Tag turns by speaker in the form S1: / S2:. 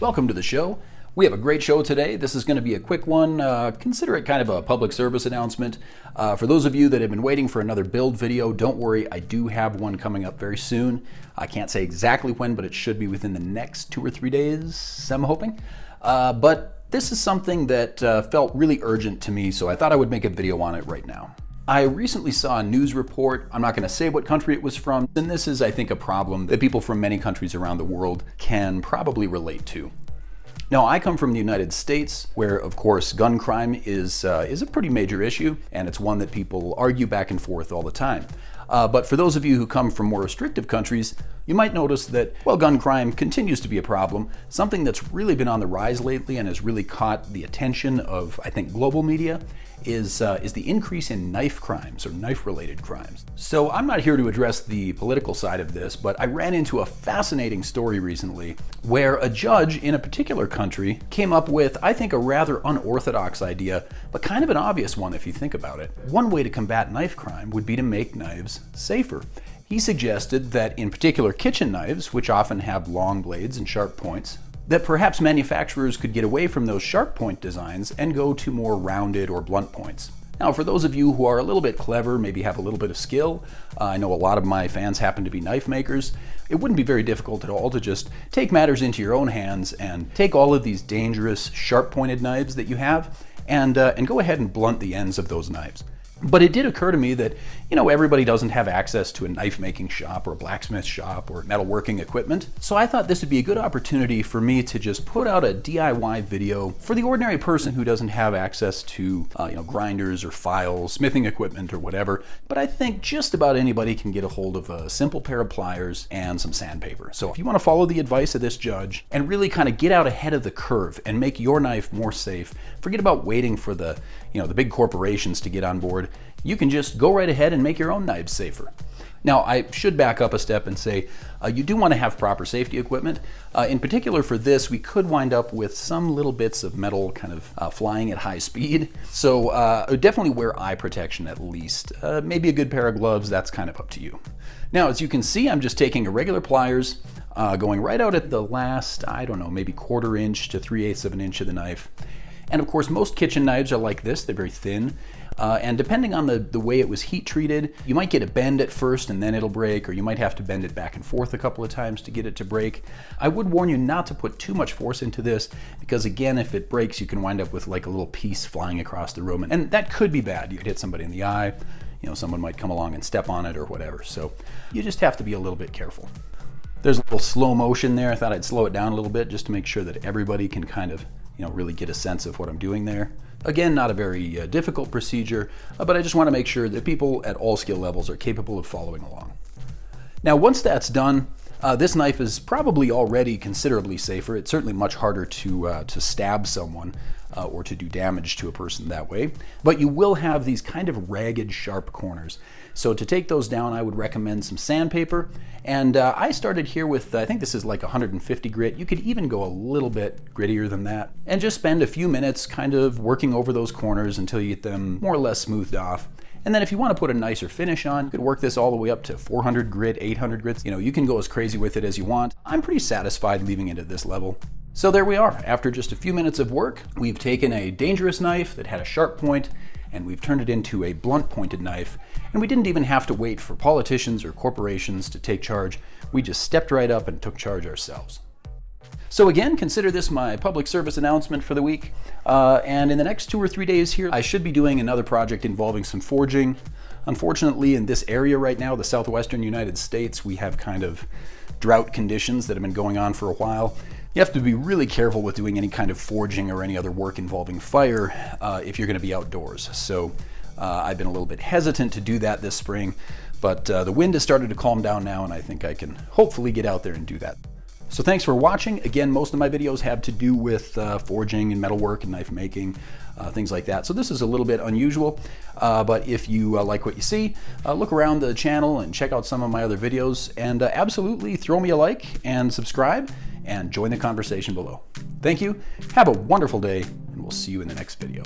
S1: Welcome to the show. We have a great show today. This is going to be a quick one. Consider it kind of a public service announcement. For those of you that have been waiting for another build video, don't worry, I do have one coming up very soon. I can't say exactly when, but it should be within the next 2 or 3 days, I'm hoping. But this is something that felt really urgent to me, so I thought I would make a video on it right now. I recently saw a news report. I'm not going to say what country it was from, and this is, I think, a problem that people from many countries around the world can probably relate to. Now, I come from the United States, where, of course, gun crime is a pretty major issue, and it's one that people argue back and forth all the time. But for those of you who come from more restrictive countries, you might notice that, well, gun crime continues to be a problem. Something that's really been on the rise lately and has really caught the attention of, I think, global media is the increase in knife crimes or knife-related crimes. So I'm not here to address the political side of this, but I ran into a fascinating story recently where a judge in a particular country came up with, I think, a rather unorthodox idea, but kind of an obvious one if you think about it. One way to combat knife crime would be to make knives safer. He suggested that in particular kitchen knives, which often have long blades and sharp points, that perhaps manufacturers could get away from those sharp point designs and go to more rounded or blunt points. Now, for those of you who are a little bit clever, maybe have a little bit of skill, I know a lot of my fans happen to be knife makers, it wouldn't be very difficult at all to just take matters into your own hands and take all of these dangerous sharp-pointed knives that you have and go ahead and blunt the ends of those knives. But it did occur to me that, you know, everybody doesn't have access to a knife making shop or a blacksmith shop or metalworking equipment. So I thought this would be a good opportunity for me to just put out a DIY video for the ordinary person who doesn't have access to, grinders or files, smithing equipment or whatever. But I think just about anybody can get a hold of a simple pair of pliers and some sandpaper. So if you want to follow the advice of this judge and really kind of get out ahead of the curve and make your knife more safe, forget about waiting for the big corporations to get on board. You can just go right ahead and make your own knives safer. Now, I should back up a step and say you do want to have proper safety equipment. In particular for this, we could wind up with some little bits of metal kind of flying at high speed. So definitely wear eye protection at least. Maybe a good pair of gloves, that's kind of up to you. Now, as you can see, I'm just taking a regular pliers, going right out at the last, I don't know, maybe 1/4 inch to 3/8 of an inch of the knife. And of course, most kitchen knives are like this, they're very thin. And depending on the way it was heat treated, you might get a bend at first and then it'll break, or you might have to bend it back and forth a couple of times to get it to break. I would warn you not to put too much force into this, because again, if it breaks, you can wind up with like a little piece flying across the room, and that could be bad. You could hit somebody in the eye, someone might come along and step on it or whatever. So you just have to be a little bit careful. There's a little slow motion there. I thought I'd slow it down a little bit just to make sure that everybody can kind of really get a sense of what I'm doing there. Again, not a very difficult procedure, but I just want to make sure that people at all skill levels are capable of following along. Now, once that's done, this knife is probably already considerably safer. It's certainly much harder to stab someone or to do damage to a person that way, but you will have these kind of ragged, sharp corners. So to take those down, I would recommend some sandpaper. And I started here with, I think this is like 150 grit. You could even go a little bit grittier than that. And just spend a few minutes kind of working over those corners until you get them more or less smoothed off. And then if you want to put a nicer finish on, you could work this all the way up to 400 grit, 800 grits. You can go as crazy with it as you want. I'm pretty satisfied leaving it at this level. So there we are. After just a few minutes of work, we've taken a dangerous knife that had a sharp point, and we've turned it into a blunt pointed knife. And we didn't even have to wait for politicians or corporations to take charge. We just stepped right up and took charge ourselves. So again, consider this my public service announcement for the week. And in the next 2 or 3 days here, I should be doing another project involving some forging. Unfortunately, in this area right now, the southwestern United States, we have kind of drought conditions that have been going on for a while. You have to be really careful with doing any kind of forging or any other work involving fire if you're going to be outdoors. So I've been a little bit hesitant to do that this spring, but the wind has started to calm down now, and I think I can hopefully get out there and do that. So thanks for watching. Again, most of my videos have to do with forging and metalwork and knife making, things like that. So this is a little bit unusual, but if you like what you see, look around the channel and check out some of my other videos, and absolutely throw me a like and subscribe and join the conversation below. Thank you, have a wonderful day, and we'll see you in the next video.